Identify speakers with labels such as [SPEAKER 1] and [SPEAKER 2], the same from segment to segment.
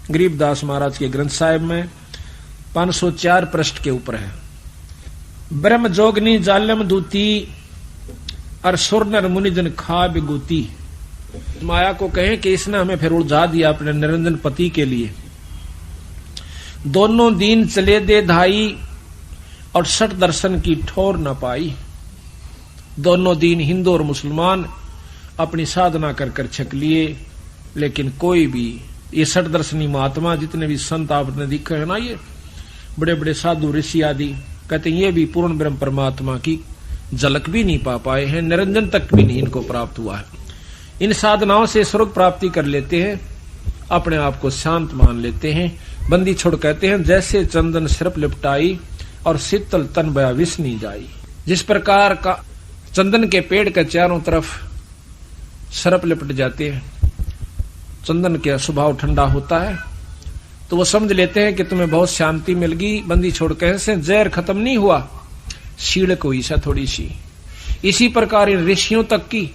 [SPEAKER 1] गरीबदास महाराज के ग्रंथ साहिब में 504 पृष्ठ के ऊपर है। ब्रह्म जोगनी जालम दूती और सुरनर मुनिजन खा बिगूती। माया को कहें कि इसने हमें फिर उलझा दिया अपने निरंजन पति के लिए। दोनों दीन चले दे धाई और सठ दर्शन की ठोर न पाई। दोनों दीन हिंदू और मुसलमान अपनी साधना कर कर छक लिए, लेकिन कोई भी ये सठ दर्शनी महात्मा जितने भी संत आपने दिखे है ना, ये बड़े बड़े साधु ऋषि आदि, कहते हैं ये भी पूर्ण ब्रह्म परमात्मा की झलक भी नहीं पा पाए हैं, निरंजन तक भी नहीं इनको प्राप्त हुआ है। इन साधनाओं से स्वर्ग प्राप्ति कर लेते हैं, अपने आप को शांत मान लेते हैं। बंदी छोड़ कहते हैं जैसे चंदन सिर्फ लिपटाई और शीतल तन बया विष नहीं जाई। जिस प्रकार का चंदन के पेड़ के चारों तरफ सरप लिपट जाते हैं, चंदन का स्वभाव ठंडा होता है, तो वो समझ लेते हैं कि तुम्हें बहुत शांति मिल गई। बंदी छोड़ कहे से जहर खत्म नहीं हुआ, शीड़ को ईसा थोड़ी सी। इसी प्रकार इन ऋषियों तक की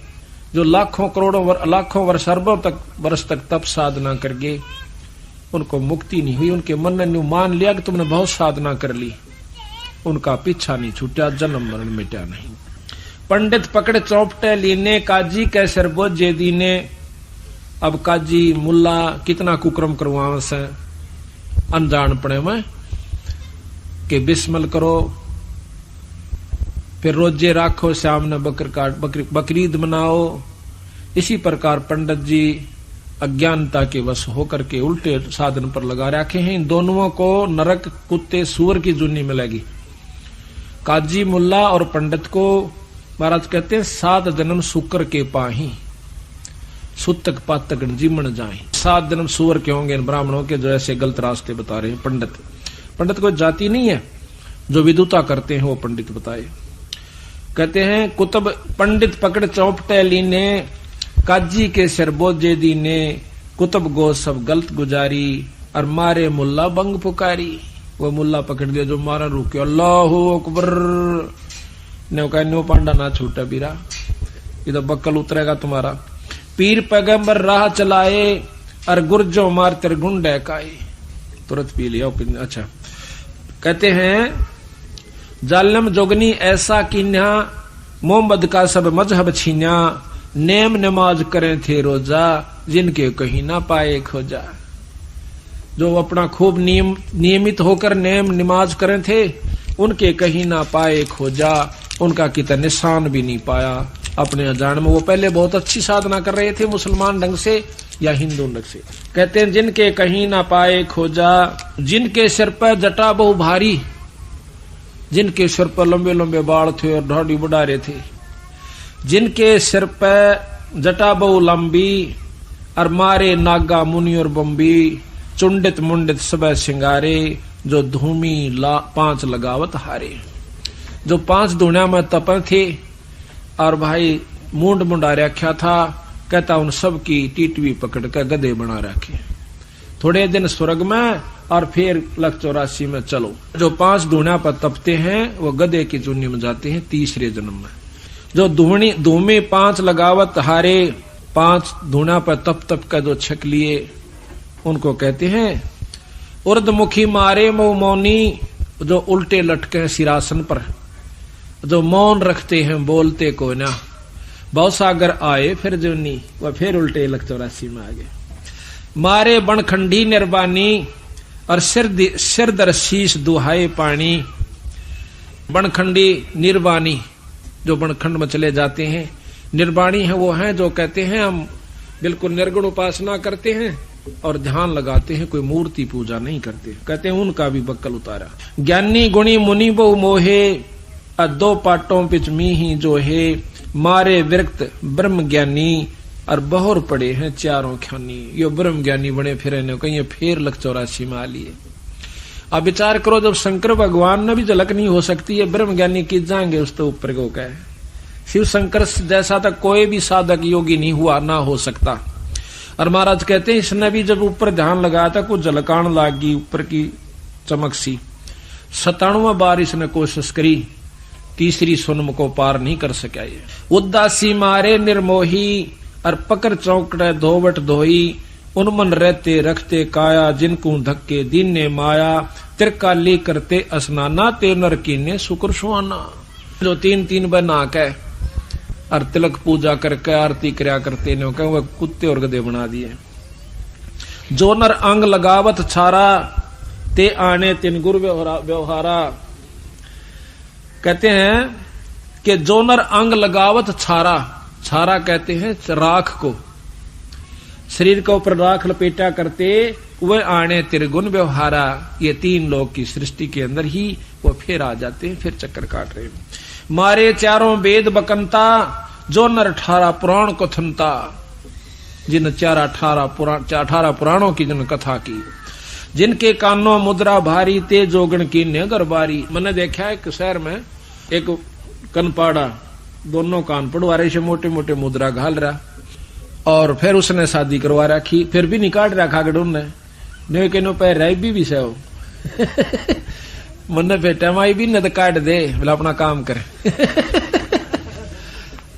[SPEAKER 1] जो लाखों करोड़ों लाखों वर्ष अरबों तक वर्ष तक तप साधना कर गए, उनको मुक्ति नहीं हुई। उनके मन ने मान लिया कि तुमने बहुत साधना कर ली, उनका पीछा नहीं छूटा, जन्म मरण मिटा नहीं। पंडित पकड़ चौपटे लीने, काजी के सिर बोझे दीने। अब काजी मुल्ला कितना कुक्रम करवावे से अनजान पड़े में कि बिस्मिल करो, फिर रोजे राखो, शाम ने बकरीद मनाओ। इसी प्रकार पंडित जी अज्ञानता के वश होकर के उल्टे साधन पर लगा रखे हैं। इन दोनों को नरक कुत्ते सूअर की जुनी मिलेगी। काजी मुल्ला और पंडित को महाराज कहते हैं 7 जन्म शुक्र के पाही, सुतक पातक जीमन जाए। 7 जन्म सूअर के होंगे इन ब्राह्मणों के, जो ऐसे गलत रास्ते बता रहे हैं। पंडित कोई जाति नहीं है, जो विदुता करते हैं वो पंडित बताए। कहते हैं कुतुब पंडित पकड़ चौपटे लीने, काजी के सिर बोझे दीने। कुतुब गो सब गलत गुजारी और मारे मुल्ला बंग पुकारी। वो मुल्ला पकड़ दिया जो मारा रुके, अल्लाह अकबर ने कहा न्यू पांडा ना छूटा बीरा, ये तो बक्कल उतरेगा तुम्हारा। पीर पैगंबर राह चलाए और गुर्जो मार तेरे गुंडे काए। तुरंत पी लिया। अच्छा कहते हैं जालम जोगनी ऐसा कीन्या, मोहम्मद का सब मजहब छीन्या। नेम नमाज करें थे रोजा, जिनके कहीं ना पाए खोजा। जो अपना खूब नियमित होकर नेम नमाज करें थे, उनके कहीं ना पाए खोजा। उनका कितना निशान भी नहीं पाया अपने अजान में। वो पहले बहुत अच्छी साधना कर रहे थे, मुसलमान ढंग से या हिंदू ढंग से। कहते हैं जिनके कहीं ना पाए खोजा, जिनके सिर पर जटा बहु भारी। जिनके सिर पर लंबे लंबे बाल थे और ढाडी बुढ़ारे थे, जिनके सिर पर जटा बहु लंबी और मारे नागा मुनि और बम्बी। चुंडित मुंडित सब सिंगारे, जो धूमी 5 लगावत हारे। जो 5 धुनिया में तपन थे और भाई मुंड मुंडा रखा था, कहता उन सब की टीटवी पकड़ कर गधे बना रखे। थोड़े दिन स्वर्ग में और फिर लख 84 में चलो। जो 5 धुनिया पर तपते हैं वो गधे की चुन्नी में जाते हैं तीसरे जन्म में। जो धूमी 5 लगावत हारे, 5 धुनिया पर तप का जो छक लिए, उनको कहते हैं उर्दमुखी मारे मऊ मौनी। जो उल्टे लटके सिरासन पर, जो मौन रखते हैं बोलते को ना। बहुत सागर आए फिर जोनी, वह फिर उल्टे लख 84 में आ गए। मारे बनखंडी निर्वाणी और सिर दर शीश दुहाए पानी। बनखंडी निर्वाणी, जो बनखंड में चले जाते हैं। निर्वाणी है वो हैं जो कहते हैं हम बिल्कुल निर्गुण उपासना करते हैं और ध्यान लगाते हैं, कोई मूर्ति पूजा नहीं करते। कहते हैं उनका भी बक्कल उतारा। ज्ञानी गुणी मुनि बहु मोहे, 2 पाटों पिच मी जो है। मारे विरक्त ब्रह्म ज्ञानी और बहुर पड़े हैं चारों ख्यानी। यो ब्रह्म ज्ञानी बने फिरे ने कहीं फिर लख 84 में आ लिए। अब विचार करो, जब शंकर भगवान ने भी झलक नहीं हो सकती है, ब्रह्म ज्ञानी की जाएंगे उस तो ऊपर को कहे। शिव शंकर जैसा तक कोई भी साधक योगी नहीं हुआ, ना हो सकता। और महाराज कहते हैं इसने भी जब ऊपर ध्यान लगाया था कुछ झलकान लागी ऊपर की चमक सी। 97 बार इसने कोशिश करी, तीसरी सुनम को पार नहीं कर सका। ये उदासी मारे निर्मोही और पकड़ चौकड़े धोवट धोई। उन मन रहते रखते काया, जिनको धक्के दीने माया, त्रिकाली करते स्नाना, ते नर कीने शुक्र सुहाना। जो 3 बना के और तिलक पूजा करके आरती करया करते ने कहे वह कुत्ते और गधे बना दिए। जो नर अंग लगावत छारा, ते आने तिन गुर व्यवहारा। कहते हैं कि जो नर अंग लगावत छारा, छारा कहते हैं राख को, शरीर के ऊपर राख लपेटा करते, वह आने त्रिगुण व्यवहारा। ये 3 लोग की सृष्टि के अंदर ही वो फिर आ जाते हैं, फिर चक्कर काट रहे हैं। मारे 4 वेद बकंता, जो नर 18 पुराण को थनता। जिन 18 पुराणों की जिन कथा की, जिनके कानों मुद्रा भारी, ते जोगण की नेगर बारी। मैंने देखा एक शहर में एक कनपाड़ा, दोनों कान पड़वा रहे से मोटे मोटे मुद्रा घाल रहा, और फिर उसने शादी करवा रखी, फिर भी निकाल रखा गडून ने के पैर रह भी से हो मन बेटा माई भी न काट दे, बोला अपना काम करे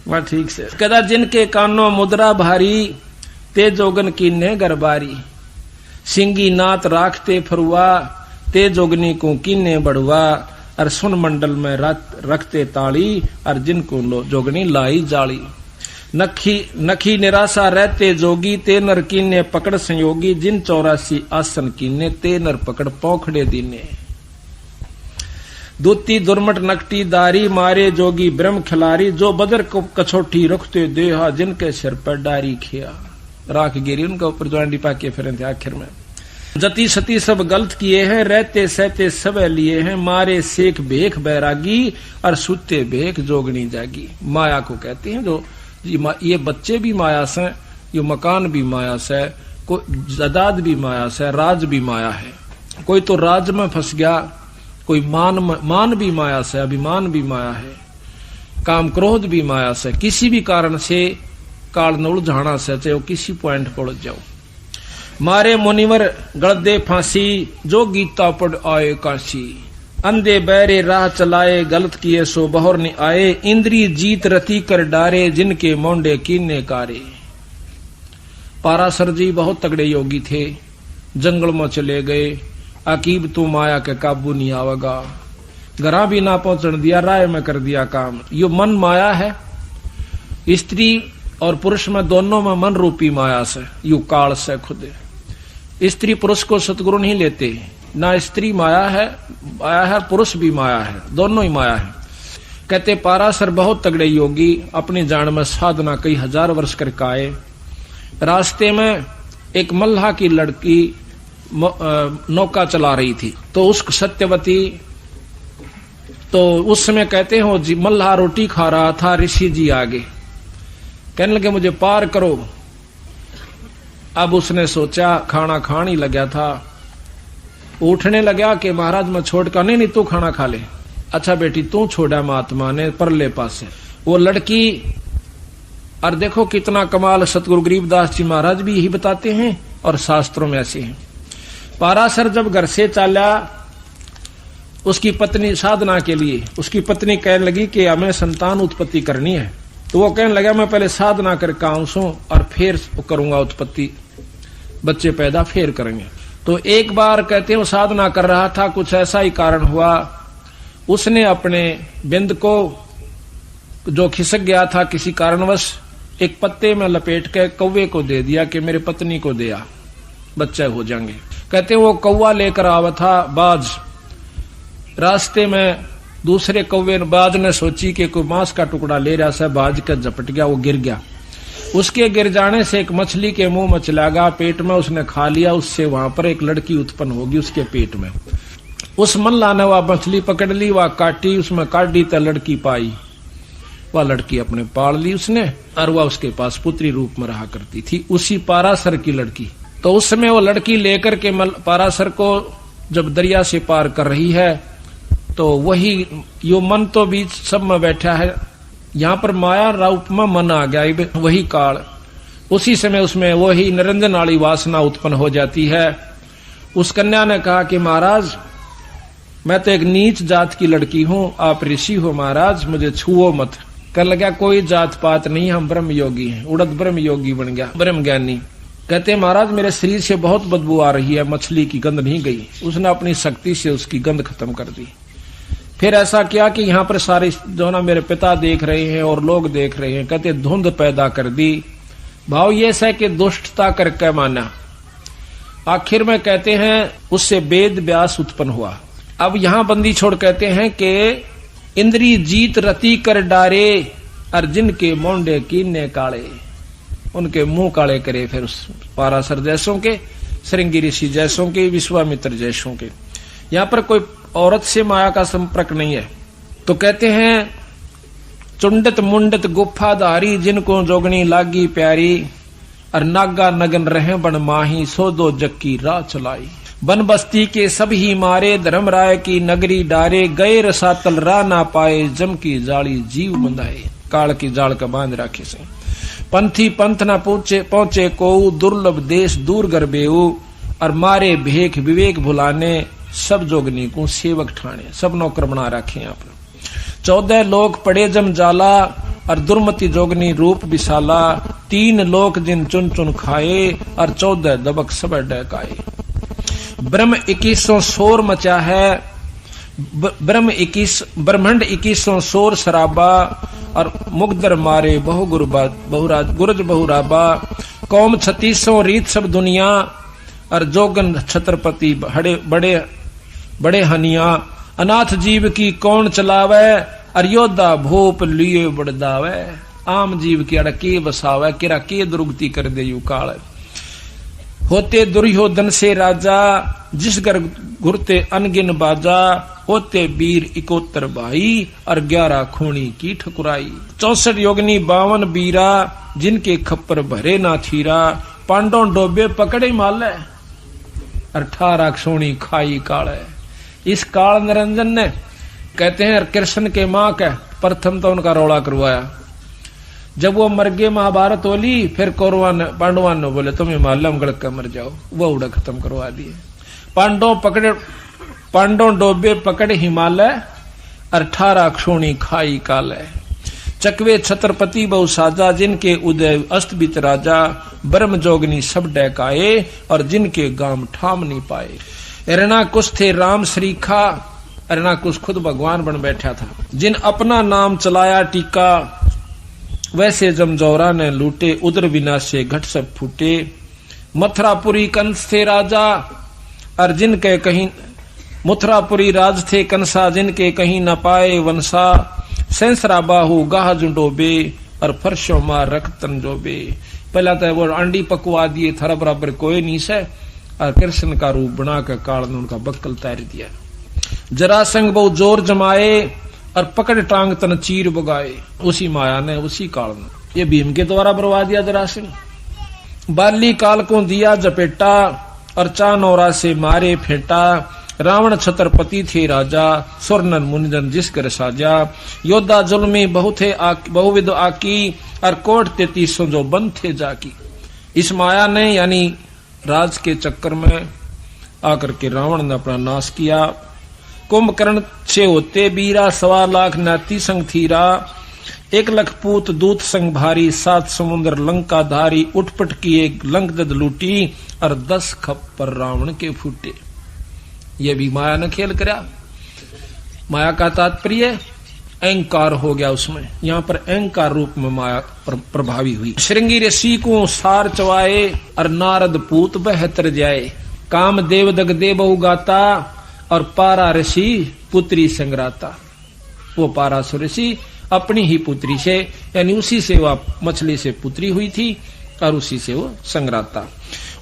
[SPEAKER 1] वह ठीक से। कदा जिनके कानों मुद्रा भारी, ते जोगन की ने गरबारी। सिंगी नात राखते फरुआ, ते जोगनी को कीने बढ़ुआ। और सुन मंडल में रखते ताली, और जिनको जोगनी लाई जाली। नखी निराशा रहते जोगी, ते नर कीने पकड़ संयोगी। जिन 84 आसन कीने, ते नर पकड़ पौखड़े दीने। दूती दुर्मट नकटी दारी, मारे जोगी ब्रह्म खिलारी। जो बदर को कछोटी रखते देहा, जिनके सिर पर डारी खिया। राख गिरी उनका ऊपर ज्वांडी पाके फिर थे आखिर में। जति सती सब गलत किए हैं, रहते सहते सब लिए हैं। मारे सेख भेख बैरागी, और सुते भेख जोगनी जागी। माया को कहते हैं जो ये बच्चे भी माया से, ये मकान भी माया से, कोई जायदाद भी माया से, राज भी माया है। कोई तो राज में फंस गया, कोई मान भी माया से, अभिमान भी माया है, काम क्रोध भी माया से। किसी भी कारण से काल न उलझाना से, चाहे वो किसी पॉइंट पर उलझ जाओ। मारे मुनिवर गलदे फांसी, जो गीता पढ़ आए काशी। अंधे बहरे राह चलाए, गलत किए सो बहर न आए। इंद्री जीत रति कर डारे, जिनके मोंडे कीने कारे। पाराशर जी बहुत तगड़े योगी थे, जंगल में चले गए। अकीब तू माया के काबू नहीं आवेगा, घरा भी ना पहुंचने दिया, राय में कर दिया काम। यो मन माया है। स्त्री और पुरुष में दोनों में मन रूपी माया से, यू काल से खुद। स्त्री पुरुष को सतगुरु नहीं लेते, ना स्त्री माया है पुरुष भी माया है, दोनों ही माया है। कहते पाराशर बहुत तगड़े योगी, अपनी जान में साधना कई हजार वर्ष करके आए। रास्ते में एक मल्लाह की लड़की नौका चला रही थी, तो उस सत्यवती, तो उस समय कहते हो जी मल्लाह रोटी खा रहा था, ऋषि जी आगे कहने लगे मुझे पार करो। अब उसने सोचा, खाना खान ही लगा था, उठने लगा कि महाराज मैं छोड़ कर, नहीं तू खाना खा ले। अच्छा बेटी तू छोड़ा महात्मा ने परले पास से। वो लड़की, और देखो कितना कमाल, सतगुरु गरीबदास जी महाराज भी यही बताते हैं और शास्त्रों में ऐसे हैं। पाराशर जब घर से चला, उसकी पत्नी साधना के लिए, उसकी पत्नी कहने लगी कि हमें संतान उत्पत्ति करनी है। तो वो कहने लगा मैं पहले साधना करके आऊं सो और फिर करूंगा उत्पत्ति, बच्चे पैदा फिर करेंगे। तो एक बार कहते हैं साधना कर रहा था, कुछ ऐसा ही कारण हुआ, उसने अपने बिंद को जो खिसक गया था किसी कारणवश, एक पत्ते में लपेट के कौवे को दे दिया कि मेरे पत्नी को दिया, बच्चे हो जाएंगे। कहते वो कौवा लेकर आवा था बाज। रास्ते में दूसरे कौवे बाज ने सोची कि कोई मांस का टुकड़ा ले रहा था, बाज का झपट गया, वो गिर गया। उसके गिर जाने से एक मछली के मुंह में चला गया, पेट में उसने खा लिया, उससे वहां पर एक लड़की उत्पन्न होगी उसके पेट में। उस मल्लाह ने वह मछली पकड़ ली, वह काटी, उसमें काट दी तो लड़की पाई। वह लड़की अपने पाल ली उसने, और वह उसके पास पुत्री रूप में रहा करती थी, उसी पाराशर की लड़की। तो उस समय वो लड़की लेकर के पाराशर को जब दरिया से पार कर रही है, तो वही यो मन तो बीच सब में बैठा है, यहाँ पर माया रूप में मन आ गया, वही काल। उसी समय उसमें वही निरंजन वाली वासना उत्पन्न हो जाती है। उस कन्या ने कहा कि महाराज मैं तो एक नीच जात की लड़की हूँ, आप ऋषि हो महाराज, मुझे छुओ मत। कर लगा कोई जात पात नहीं, हम ब्रह्म योगी हैं। उड़द ब्रह्म योगी बन गया, ब्रह्म ज्ञानी। कहते हैं महाराज मेरे शरीर से बहुत बदबू आ रही है, मछली की गंध नहीं गई। उसने अपनी शक्ति से उसकी गंध खत्म कर दी। फिर ऐसा किया कि यहाँ पर सारे जो ना मेरे पिता देख रहे हैं और लोग देख रहे हैं, कहते धुंध पैदा कर दी। भाव ये है कि दुष्टता करके माना। आखिर में कहते हैं उससे वेद व्यास उत्पन्न हुआ। अब यहाँ बंदी छोड़ कहते हैं कि इंद्री जीत रति कर डारे, अर्जुन के मोंडे कीने काले, उनके मुंह काले करे फिर उस पाराशर जैसों के, श्रृंगी ऋषि जैसों के, विश्वामित्र जैसों के। यहाँ पर कोई औरत से माया का संपर्क नहीं है। तो कहते हैं चुंडत मुंडत गुफाधारी, जिनको जोगनी लागी प्यारी, और नागा नगन रहे बन माही, सो दो जग की राह चलाई। बन बस्ती के सब ही मारे, धर्मराय की नगरी डारे, गए रसातल राह ना पाए, जम की जाली जीव बंधाए। काल की जाल का बांध राखे से पंथी पंथ न पहुंचे को, दुर्लभ देश दूर गरबेऊ, और मारे भेख विवेक भुलाने, सब जोगनी को सेवक ठाणे। सब नौकर बना रखे यहाँ पर। 14 लोक पड़े जम जाला, और दुर्मति जोगनी रूप विशाला, 3 लोक जिन चुन चुन खाए, और 14 दबक सब डकाए। ब्रह्म 21 शोर मचा है, ब्रह्मंड 21 शोर शराबा, और मुगदर मारे गुरज बहुराबा। कौम 36 रीत सब दुनिया, और जोगन छत्रपति बड़े हनिया। अनाथ जीव की कौन चलावे, और योद्धा भोप लिए बड़दावे। आम जीव की अड़के बसावे, किरा के दुर्गति कर दे यू काल। होते दुर्योधन से राजा, जिस घर घुरते अनगिन बाजा, होते वीर 71 भाई, और 11 खूनी की ठकुराई। 64 योगनी 52 बीरा, जिनके खप्पर भरे ना थीरा, पांडव डोबे पकड़े माले, 18 सोनी खाई काल। इस काल निरंजन ने कहते हैं कृष्ण के मां का प्रथम तो उनका रोड़ा करवाया। जब वो मर गए महाभारत होली, फिर कौरवान पांडवान ने बोले तुम्हें मालूम गड़क कर मर जाओ, वो उड़ा खत्म करवा दिए। पांडव डोबे पकड़े हिमालय, 18 क्षोणी खाई काल। चकवे छत्रपति बहु साजा, जिनके उदय अस्त बीत राजा, ब्रह्म जोगनी सब डैकाए, और जिनके गाम ठाम नहीं पाए। एरना कुछ थे राम श्रीखा, एरना कुछ खुद भगवान बन बैठा था। जिन अपना नाम चलाया टीका, वैसे जमजौरा ने लूटे, उदर विनाशे घट सब फूटे। मथुरापुरी कंस थे राजा, और जिनके कहीं मथुरापुरी राज थे कंसा, जिनके कहीं न पाए वंशा। सेंसरा बाहु गाह जुडोबे, और फर्शो मार रखतन जोबे। पहला तो वो अंडी पकवा दिए, थारा बराबर कोई नहीं से, और कृष्ण का रूप बनाकर काल ने उनका बक्कल तैर दिया। जरासंग बहु जोर जमाए, और पकड़ टांग तन चीर बगाए। उसी माया ने, उसी काल ने ये भीम के द्वारा बरवा दिया जरासंग। बाली काल को दिया जपेटा, और चानौरा से मारे फेंटा। रावण छत्रपति थे राजा, स्वर्णन मुनिजन जिस कर साजा। योद्धा जुल्मी बहुविध आकी, और कोट 33 जो बंद थे जाकी। इस माया ने यानी राज के चक्कर में आकर के रावण ने अपना नाश किया। कुंभकर्ण 6 होते बीरा, 1.25 लाख नाती संग थीरा। 1 लाख पूत दूत संग भारी, 7 समुद्र लंका धारी। उठपट की एक लंक दद लूटी, और 10 खप्पर रावण के फूटे। ये भी माया ने खेल करा। माया का तात्पर्य अहंकार हो गया उसमें। यहाँ पर अहंकार रूप में माया प्रभावी हुई। श्रृंगी ऋषि को सार चवाए, और नारद पूत बहतर जाए। काम देव दगदे बहु गाता, और पारा ऋषि पुत्री संग्राता। वो पारासुर ऋषि अपनी ही पुत्री से, यानी उसी से वह मछली से पुत्री हुई थी, और उसी से वो संग्राता।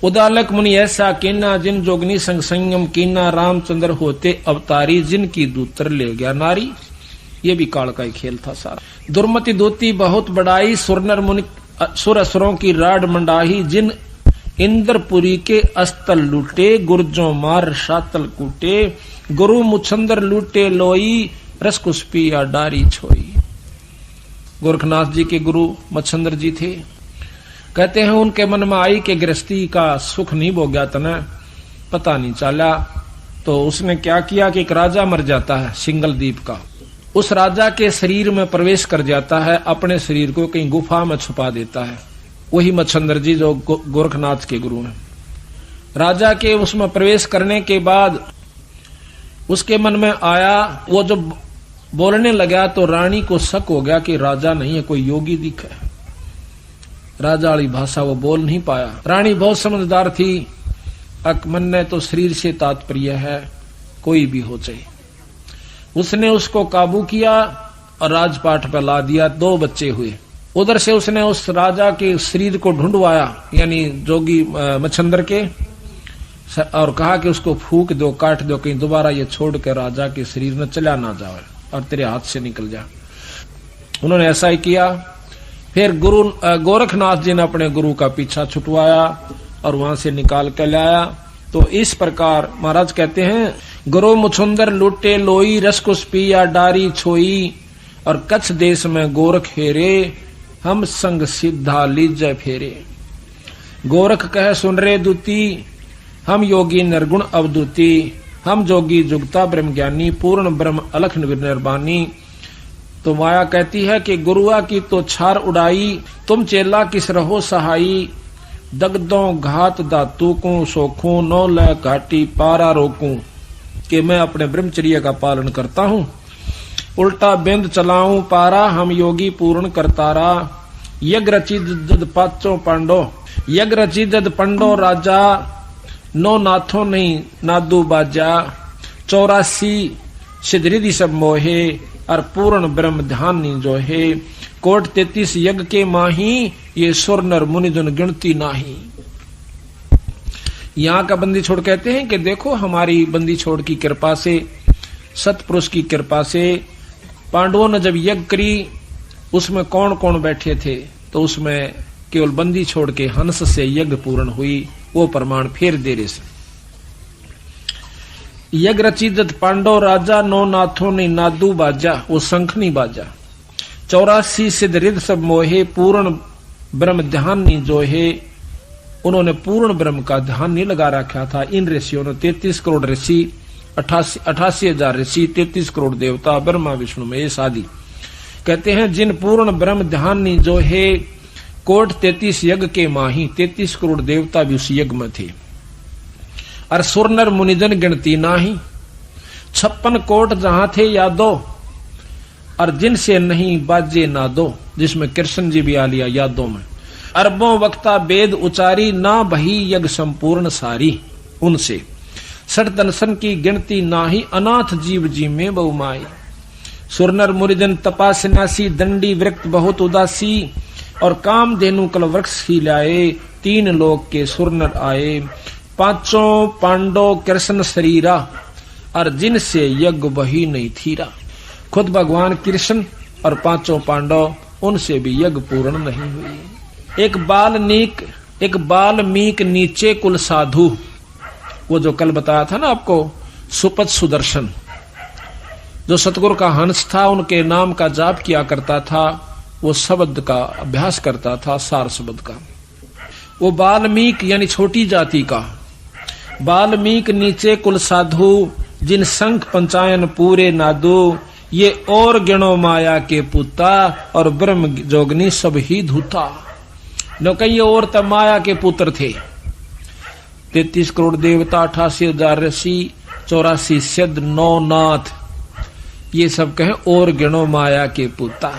[SPEAKER 1] उदालक मुनि ऐसा कीना, जिन जोगनी संग संयम कीना। रामचंद्र होते अवतारी, जिनकी दूतर ले गया नारी। ये भी काल का ही खेल था सारा। दुर्मति दूती बहुत बड़ाई, सुरनर मुनि सुर असुरों की राड मंडाही। जिन इंद्रपुरी के अस्तल लूटे, गुर्जों मार शातल कूटे। गुरु मुछंदर लूटे लोई, रसकुस्पी या डारी छोई। गोरखनाथ जी के गुरु मच्छंदर जी थे। कहते हैं उनके मन में आई कि गृहस्थी का सुख नहीं भोग्या तना, पता नहीं चला। तो उसने क्या किया कि एक राजा मर जाता है सिंगल द्वीप का। उस राजा के शरीर में प्रवेश कर जाता है, अपने शरीर को कहीं गुफा में छुपा देता है। वही मच्छंदर जी जो गोरखनाथ के गुरु हैं। राजा के उसमें प्रवेश करने के बाद उसके मन में आया, वो जब बोलने लगा तो रानी को शक हो गया कि राजा नहीं है, कोई योगी दिखा है। राजा वाली भाषा वो बोल नहीं पाया। रानी बहुत समझदार थी, अकमन्य तो शरीर से तात्पर्य है, कोई भी हो चाहिए। उसने उसको काबू किया और राजपाट पर ला दिया। 2 बच्चे हुए। उधर से उसने उस राजा के शरीर को ढूंढवाया, यानी जोगी मच्छंदर के, और कहा कि उसको फूक दो, काट दो, कहीं दोबारा ये छोड़ कर राजा के शरीर में चला ना जाए और तेरे हाथ से निकल जाए। उन्होंने ऐसा ही किया। फिर गुरु गोरखनाथ जी ने अपने गुरु का पीछा छुटवाया और वहां से निकाल कर लाया। तो इस प्रकार महाराज कहते हैं, गुरु मुछुंदर लुटे लोई, रसकुस पिया डारी छोई, और कच्छ देश में गोरख हेरे, हम संग सिद्धा लीजय फेरे। गोरख कह सुन रे दूती, हम योगी निर्गुण अवधूति, हम जोगी जुगता ब्रह्म ज्ञानी, पूर्ण ब्रह्म अलख निर्वाणी। तो माया कहती है कि गुरुआ की तो छार उड़ाई, तुम चेला किस रहो सहाई, दगदों घात दातू को सोखूं, नौ ल घाटी पारा रोकूं, कि मैं अपने ब्रह्मचर्य का पालन करता हूँ, उल्टा बिंद चलाऊं पारा, हम योगी पूर्ण करतारा। यज्ञ रची जद पाचों पांडो, यज्ञ रची जद पंडो राजा, नो नाथों नहीं नादू बाजा, 84 सिद्धरिधि सब मोहे, और पूर्ण ब्रह्म ध्यान नी जो है, कोट 33 यज्ञ के माही, ये सुर नर मुनि जन गिनती नाही। यहाँ का बंदी छोड़ कहते हैं कि देखो हमारी बंदी छोड़ की कृपा से, सतपुरुष की कृपा से, पांडवों ने जब यज्ञ करी उसमें कौन कौन बैठे थे, तो उसमें केवल बंदी छोड़ के हंस से यज्ञ पूर्ण हुई। वो प्रमाण फिर दे रहे से, यज्ञ रचित पांडव राजा, नौ नाथों ने नादू बाजा, वो शंख नहीं बाजा। 84 सिद्ध रिद्ध सब मोहे, पूर्ण ब्रह्म ध्यान नहीं जो है। उन्होंने पूर्ण ब्रह्म का ध्यान नहीं लगा रखा था। इन ऋषियों ने 33 करोड़ ऋषि, 88,000 ऋषि, 33 करोड़ देवता, ब्रह्मा विष्णु महेश आदि, कहते हैं जिन पूर्ण ब्रह्म ध्यान नहीं जो है, कोट 33 यज्ञ के माही, 33 करोड़ देवता भी उस यज्ञ में थे। और सुरनर मुनिजन गिनती नाही, 56 कोट जहां थे यादो, और जिनसे नहीं बाजे ना दो, जिसमें कृष्ण जी भी आ लिया यादों में। अरबों वक्ता वेद उचारी, ना बही यज्ञ संपूर्ण सारी, उनसे सठ दर्शन की गिनती नाही, अनाथ जीव जी में बहुमाई। सुरनर मुनिजन तपा सन्यासी, दंडी वृक्त बहुत उदासी, और काम धेनु कल वृक्ष ही लाए, 3 लोक के सुरनर आए। 5 पांडव कृष्ण शरीरा, और जिनसे यज्ञ वही नहीं थीरा। खुद भगवान कृष्ण और 5 पांडव, उनसे भी यज्ञ पूर्ण नहीं हुई। एक बाल्मीक नीचे कुल साधु, वो जो कल बताया था ना आपको, सुपथ सुदर्शन, जो सतगुरु का हंस था, उनके नाम का जाप किया करता था, वो शब्द का अभ्यास करता था, सार शब्द का। वो बाल्मीक यानी छोटी जाति का। बाल्मीक नीचे कुल साधु, जिन शंख पंचायन पूरे नादू, ये और गिणो माया के पुता, और ब्रह्म जोगनी सब ही धूता। न कई और तब माया के पुत्र थे। 33 करोड़ देवता, 88,000 ऋषि, 84 सिद्ध, 9 नाथ, ये सब कहें और गिणो माया के पुता।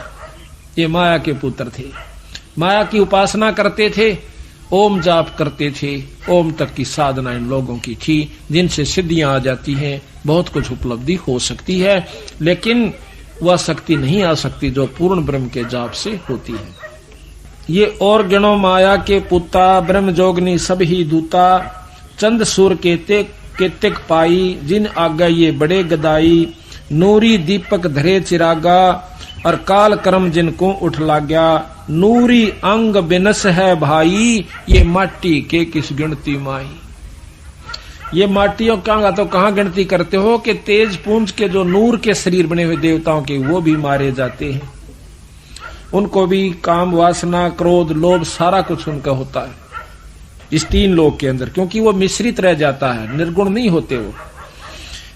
[SPEAKER 1] ये माया के पुत्र थे, माया की उपासना करते थे, ओम जाप करते थे। ओम तक की साधना इन लोगों की थी, जिनसे सिद्धियां आ जाती हैं, बहुत कुछ उपलब्धि हो सकती है, लेकिन वह शक्ति नहीं आ सकती जो पूर्ण ब्रह्म के जाप से होती है। ये और गणों माया के पुता, ब्रह्म जोगनी सब ही दूता, चंद सूर केतिक पाई, जिन आगा ये बड़े गदाई, नूरी दीपक धरे चिरागा, और काल कर्म जिनको उठ लाग्या, नूरी अंग बिनस है भाई, ये माटी के किस गिनती माई। ये माटियों का तो कहाँ गिनती करते हो कि तेज पुंज के जो नूर के शरीर बने हुए देवताओं के, वो भी मारे जाते हैं। उनको भी काम वासना क्रोध लोभ सारा कुछ उनका होता है इस 3 लोक के अंदर, क्योंकि वो मिश्रित रह जाता है, निर्गुण नहीं होते वो।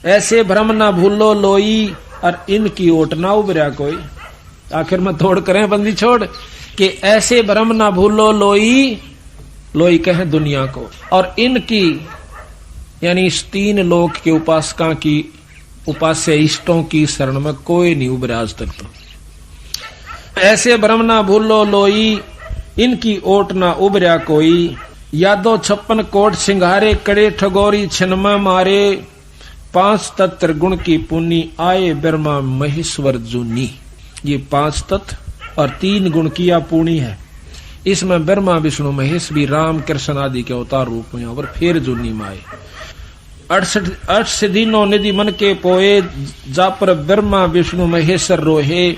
[SPEAKER 1] ऐसे भ्रम ना भूलो लोई, और इनकी ओट ना उबरा कोई। आखिर में तोड़ करें बंदी छोड़, कि ऐसे भ्रम ना भूलो लोई, लोई कहे दुनिया को, और इनकी यानी इस तीन लोक के उपासका की उपास्य इष्टों की शरण में कोई नहीं उबरा आज तक। तो ऐसे भ्रम ना भूलो लोई, इनकी ओट ना उबरा कोई। यादो 56 कोट सिंघारे, करे ठगोरी छिनमा मारे। 5 तत्व गुण की पुनी, आए ब्रह्मा महेश्वर जूनी। ये 5 तत्व और 3 गुण की पुणी है। इसमें ब्रह्मा विष्णु महेश भी राम कृष्ण आदि के अवतार रूप में और फिर जूनी में आए। 68 दिनों निधि मन के पोए, जा पर ब्रह्मा विष्णु महेश्वर रोहे।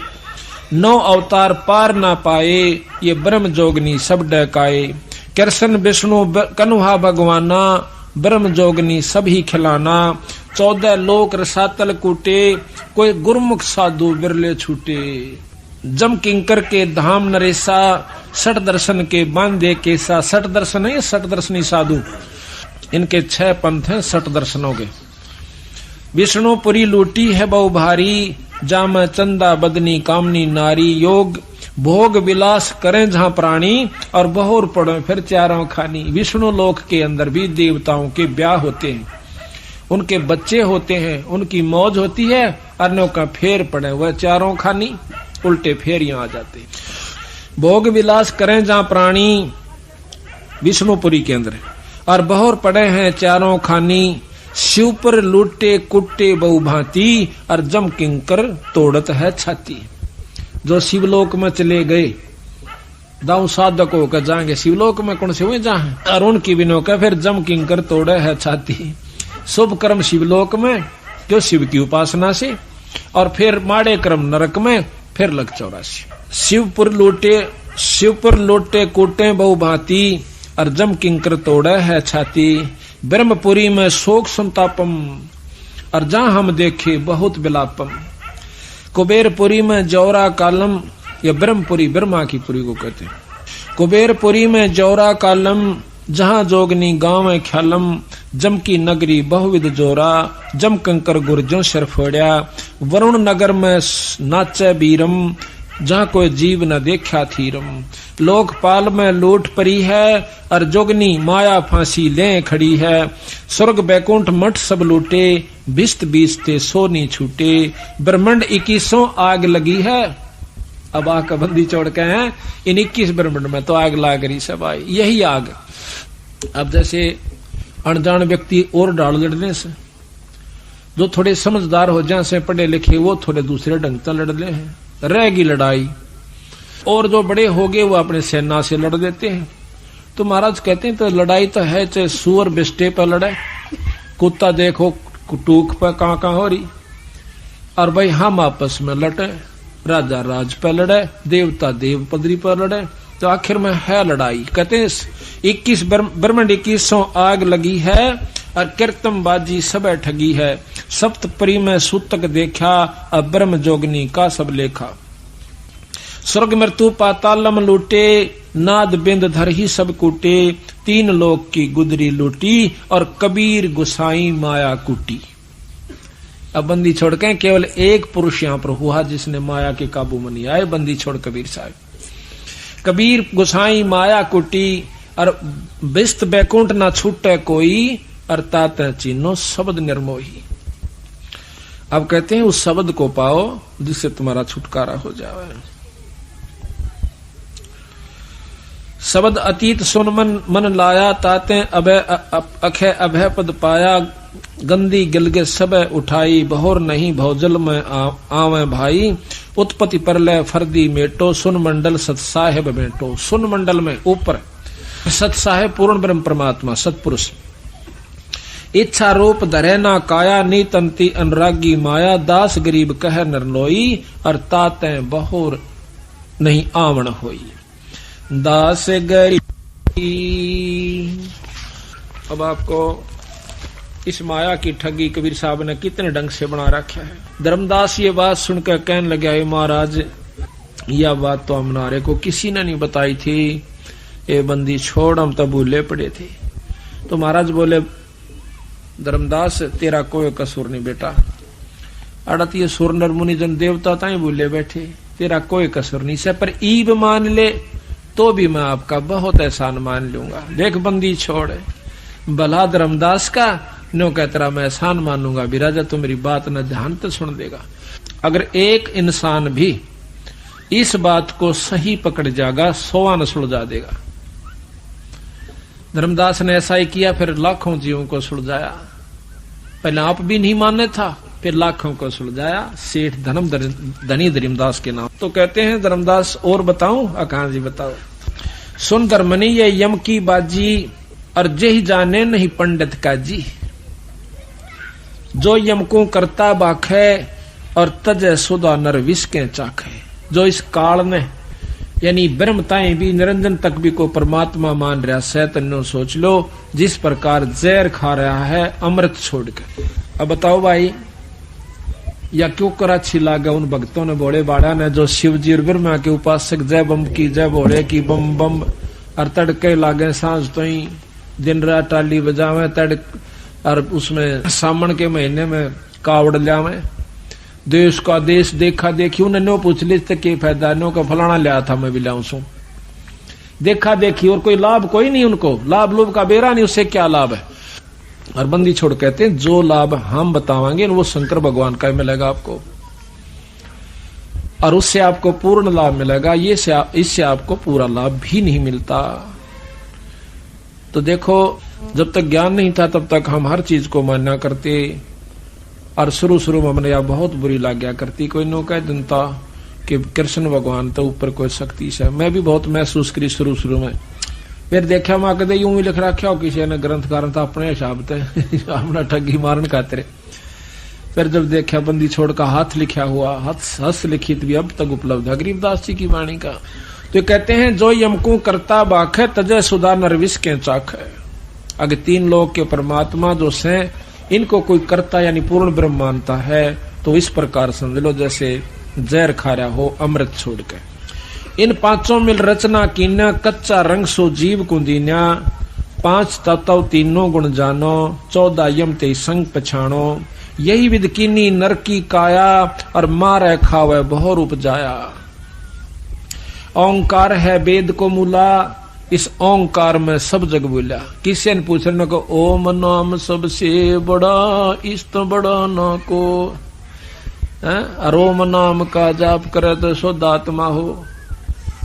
[SPEAKER 1] 9 अवतार पार ना पाए, ये ब्रह्म जोगनी सब डकाए। कृष्ण विष्णु कन्हा भगवाना, ब्रह्म जोगनी सभी खिलाना। 14 लोक रसातल कूटे, कोई गुरमुख साधु बिरले छूटे। जम किंकर के धाम नरेसा, 60 दर्शन के बांधे केसा। 60 दर्शन है, 60 दर्शनी साधु, इनके 6 पंथ हैं 60 दर्शनों के। विष्णुपुरी लूटी है बहु भारी, जाम चंदा बदनी कामनी नारी। योग भोग विलास करें जहां प्राणी, और बहुर पड़े फिर चारों खानी। विष्णु लोक के अंदर भी देवताओं के ब्याह होते हैं, उनके बच्चे होते हैं, उनकी मौज होती है। अन्यों का फेर पड़े वह चारों खानी, उल्टे फेर यहां आ जाते। भोग विलास करें जहां प्राणी, विष्णुपुरी के अंदर, और बहुर पड़े हैं चारों खानी। शिव पर लूटे कुट्टे बहु भांति, और जम किंकर तोड़त है छाती। जो शिवलोक में चले गए, दाऊ साधक होकर जाएंगे शिवलोक में, कौन से हुए जहां, और उनकी बिनो का फिर जम किंकर तोड़े है छाती। शुभ कर्म शिवलोक में जो शिव की उपासना से, और फिर माड़े कर्म नरक में, फिर लग 84। शिवपुर लोटे कूटे बहु भांति, और जम किंकर तोड़े है छाती। ब्रह्मपुरी में शोक संतापम, और जहां हम देखे बहुत विलापम। कुबेरपुरी में जौरा कालम, या ब्रह्मपुरी ब्रह्मा की पुरी को कहते हैं। कुबेरपुरी में जौरा कालम, जहां जोगनी गांव है ख्यालम। जम की नगरी बहुविध जोरा, जम कंकर गुर्जों सिर फोड़िया। वरुण नगर में नाचे बीरम, जहां कोई जीव न देखा थीरम। लोकपाल में लूट परी है, और जोगनी माया फांसी ले खड़ी है। स्वर्ग बैकुंठ मठ सब लूटे, बिस्त बीसते सोनी छूटे। ब्रह्मंड 21 आग लगी है। अब आग का बंदी छोड़ के हैं, इन 21 ब्रह्मंड में तो आग लाग रही सब आई, यही आग। अब जैसे अनजान व्यक्ति और डाल लड़ने से, जो थोड़े समझदार हो जाए से पढ़े लिखे, वो थोड़े दूसरे ढंग से लड़ ले हैं, रहेगी लड़ाई। और जो बड़े हो गए वो अपने सेना से लड़ देते हैं। तो महाराज कहते हैं तो लड़ाई तो है, चाहे सुअर बिस्टे पर लड़े, कुत्ता देखो टूक पर कहां हो रही, और भाई हम आपस में लड़े, राजा राज पर लड़े, देवता देव पदरी पर लड़े, तो आखिर में है लड़ाई। कहते हैं 21 ब्रह्मंड 21 आग लगी है, और कीर्तन बाजी सब ठगी है। सप्तपरी में सूतक देखा, अब ब्रह्म जोगनी का सब लेखा। स्वर्ग मृत्यु पातालम लूटे, नाद बिंद धर ही सब कूटे। 3 लोक की गुदरी लूटी, और कबीर गुसाई माया कूटी। अब बंदी छोड़ के केवल एक पुरुष यहां पर हुआ जिसने माया के काबू में नहीं आए, बंदी छोड़ कबीर साहब। कबीर गुसाई माया कुटी, और बिस्त बैकुंठ ना छूटे कोई, और तात चिन्हो शब्द निर्मोही। अब कहते हैं उस शब्द को पाओ जिससे तुम्हारा छुटकारा हो जाए। शब्द अतीत सुन मन लाया, ताते अभय अखय अभय पद पाया। गंदी गिलगे सब उठाई, बहुर नहीं भौजल में आवे भाई। उत्पत्ति परलय फर्दी मेटो, सुन मंडल सत साहेब मेटो। सुन मंडल में ऊपर सत साहेब पूर्ण ब्रह्म परमात्मा सतपुरुष। इच्छा रूप धरे ना काया, नीतंती अनुरागी माया। दास गरीब कह नरनोई, और ताते बहुर नहीं आवन होई। दास गरीब। अब आपको इस माया की ठगी कबीर साहब ने कितने ढंग से बना रखा है। धर्मदास ये बात सुनकर कहने लगे, महाराज यह बात तो हमारे को किसी ने नहीं बताई थी, ये बंदी छोड़, हम तो भूले पड़े थे। तो महाराज बोले, धर्मदास तेरा कोई कसूर नहीं बेटा, अड़त ये सुर नर मुनि जन देवता ताई भूले बैठे, तेरा कोई कसर नहीं से, पर ईब मान ले तो भी मैं आपका बहुत एहसान मान लूंगा। देख बंदी छोड़ भला धर्मदास का नो कह तेरा मैं एहसान मानूंगा भी राजा, तू मेरी बात न ध्यान तो सुन देगा। अगर एक इंसान भी इस बात को सही पकड़ जाएगा 100 न सुलझा देगा। धर्मदास ने ऐसा ही किया, फिर लाखों जीवों को सुलझाया। पहले आप भी नहीं माने था, फिर लाखों को सुलझाया। सेठ धनी धर्मदास के नाम। तो कहते हैं धर्मदास और बताऊं? कहां जी बताओ। सुन धर्मनी ये यम की बाजी, और जही जाने नहीं पंडित का जी। जो यम को करता बाखे, और तजय सुधा नर विष के चाखे। जो इस काल में यानी ब्रह्मताएं भी निरंजन तक भी को परमात्मा मान रहा सैतन्य, सोच लो जिस प्रकार जहर खा रहा है अमृत छोड़ के। अब बताओ भाई, या क्यों कर अच्छी लागे उन भक्तों ने, भोले बाड़ा ने, जो शिव जी और ब्रह्मा के उपासक जय बम की जय भोले की बम बम, और तड़के लागे सांझ तो ही दिन रात टाली बजावे तड़क, और उसमें सावन के महीने में कावड़ लावे। देश का देश देखा देखी, उन्हें नो पूछ ली के फायदा, नो का फलाना लिया था मैं भी लाऊं सू। देखा देखी और कोई लाभ कोई नहीं उनको, लाभ लोभ का बेरा नहीं, उससे क्या लाभ है। और बंदी छोड़ कहते हैं जो लाभ हम बतावांगे वो शंकर भगवान का मिलेगा आपको, और उससे आपको पूर्ण लाभ मिलेगा। ये इससे आपको पूरा लाभ भी नहीं मिलता। तो देखो, जब तक ज्ञान नहीं था तब तक हम हर चीज को मान्या करते, और शुरू शुरू में हमने बहुत बुरी लग गया करती। कोई नो कह जनता कि कृष्ण भगवान तो ऊपर कोई शक्ति से, मैं भी बहुत महसूस करी शुरू शुरू में। फिर देखा मां कदे यूं ही लिख रखा हो किसी ने ग्रंथकार था अपने हिसाब से अपना ठगी मारन खातिर। फिर जब देखा बंदी छोड़ का हाथ लिखा हुआ, हस्त लिखित भी अब तक उपलब्ध है गरीबदास जी की वाणी का। तो कहते हैं जो यमको करता बाख है, तजय सुधा नरविष के चाख है। अगर 3 लोग के परमात्मा जो से इनको कोई करता यानी पूर्ण ब्रह्म मानता है, तो इस प्रकार समझ लो जैसे जहर खा रहा हो अमृत छोड़ के। इन 5 मिल रचना कीन्या, कच्चा रंग सो जीव कुंदीन्या। 5 तत्व 3 गुण जानो, 14 यम ते संग पछाणो। यही विद कीनी नर की काया, और मारे खावे बहु रूप जाया। ओंकार है वेद को मूला, इस ओंकार में सब जग बोला। किसी ने पूछने को ओम नाम सबसे बड़ा, इस तो बड़ा ना को। और ओम नाम का जाप करे तो शुद्ध आत्मा हो।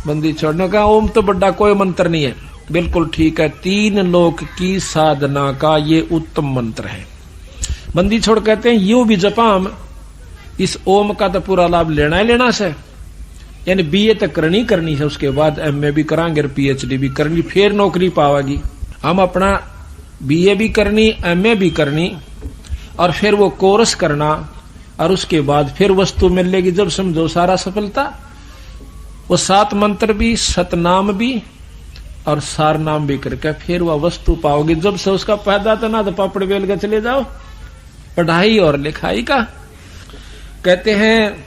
[SPEAKER 1] बंदी छोड़ने का ओम तो बड़ा कोई मंत्र नहीं है। बिल्कुल ठीक है, 3 लोक की साधना का ये उत्तम मंत्र है। बंदी छोड़ कहते हैं यूं भी जपाम, इस ओम का तो पूरा लाभ लेना ही लेना से, यानी बीए तक करनी है, उसके बाद एमए भी करांगे और पीएचडी भी करनी, फिर नौकरी पावागी। हम अपना बीए भी करनी, एमए भी करनी, और फिर वो कोर्स करना, और उसके बाद फिर वस्तु मिलेगी। जब समझो सारा सफलता, वो 7 मंत्र भी, सतनाम भी और सार नाम भी करके फिर वह वस्तु पाओगे। जब से उसका फायदा था ना, तो पापड़ बेल के चले जाओ पढ़ाई और लिखाई का। कहते हैं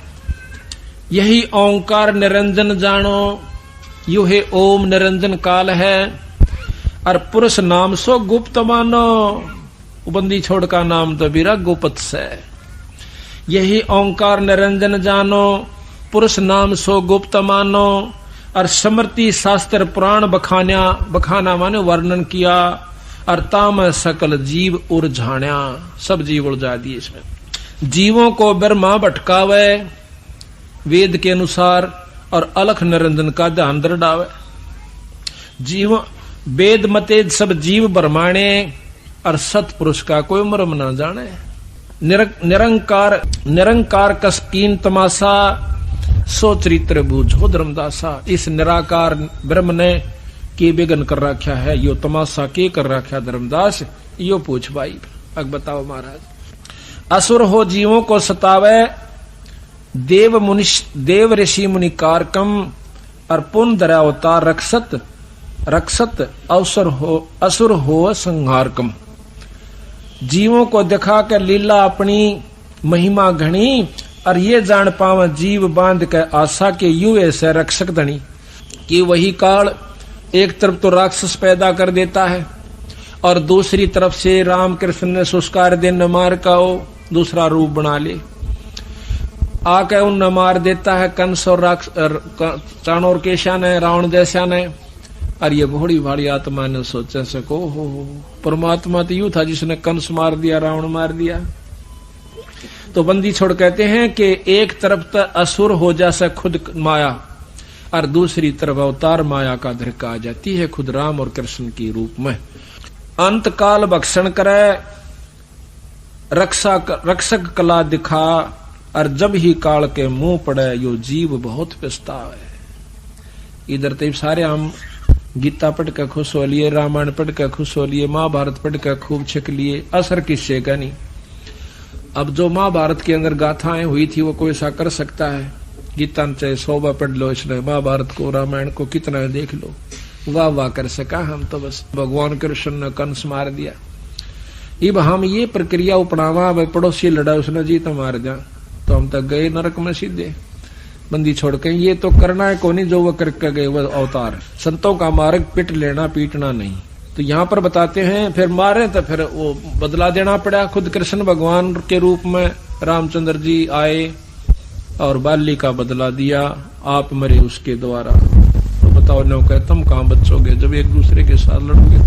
[SPEAKER 1] यही ओंकार निरंजन जानो, यू है ओम निरंजन काल है, और पुरुष नाम सो गुप्त मानो। बंदी छोड़ का नाम तो बीरा गुप्त से। यही ओंकार निरंजन जानो, पुरुष नाम सो गुप्त मानो। और स्मृति शास्त्र पुराण बखाना माने वर्णन किया, और ताम सकल जीव उलझाण्या, सब जीव उलझा दिए इसमें। जीवों को ब्रह्मा भटकावे वेद के अनुसार, और अलख निरंजन का ध्यान दृढ़ावे। जीव वेद मते सब जीव ब्रह्माणे, और सतपुरुष का कोई मर्म न जाने। निरंकार कसकीन तमाशा, सो चरित्र बूझो धर्मदासा। इस निराकार ब्रह्म ने के विघन कर रखा है, यो तमाशा के कर रखा धर्मदास, यो पूछ भाई। अब बताओ महाराज। असुर हो जीवों को सतावे, देव ऋषि मुनि कारकम, और पुन दरावतार रक्षत असुर हो संहारकम। जीवों को दिखा कर लीला अपनी महिमा घनी, और ये जान पावे जीव बांध के आशा के यू ऐसे रक्षक धनी। कि वही काल एक तरफ तो राक्षस पैदा कर देता है, और दूसरी तरफ से राम कृष्ण ने सुस्कार दिन मार का दूसरा रूप बना ले। आके उन्हें मार देता है कंस और चाणोर केशा ने, रावण जैसा ने। और ये बड़ी भारी आत्मा ने सोचा सको हो परमात्मा तो यूं था जिसने कंस मार दिया, रावण मार दिया। तो बंदी छोड़ कहते हैं कि एक तरफ तो असुर हो जासा खुद माया और दूसरी तरफ अवतार माया का धरका आ जाती है खुद राम और कृष्ण की रूप में। अंत काल भक्षण करे रक्षक कला दिखा और जब ही काल के मुंह पड़े यो जीव बहुत पछतावे। इधर तो सारे हम गीता पढ़ कर खुश हो लिए, रामायण पढ़ कर खुश हो लिए, महाभारत पढ़ कर खूब छिक लिए, असर किससे का नहीं। अब जो महाभारत के अंदर गाथाएं हुई थी वो कोई ऐसा कर सकता है? गीता में चाहे 100 बार पढ़ लो, इसलिए महाभारत को रामायण को कितना देख लो, वाह वाह कर सका हम तो बस भगवान कृष्ण ने कंस मार दिया। अब हम ये प्रक्रिया अपनावा, पड़ोसी लड़ा उसने जीत मार जा तो हम तक गए नरक में सीधे। बंदी छोड़ के ये तो करना है कोनी जो वो करके गए वो अवतार। संतों का मार्ग पिट लेना, पीटना नहीं। तो यहाँ पर बताते हैं फिर मारे तो फिर वो बदला देना पड़ा। खुद कृष्ण भगवान के रूप में रामचंद्र जी आए और बाली का बदला दिया, आप मरे उसके द्वारा। तो बताओ नो कह तुम कहाँ बचोगे जब एक दूसरे के साथ लड़ोगे।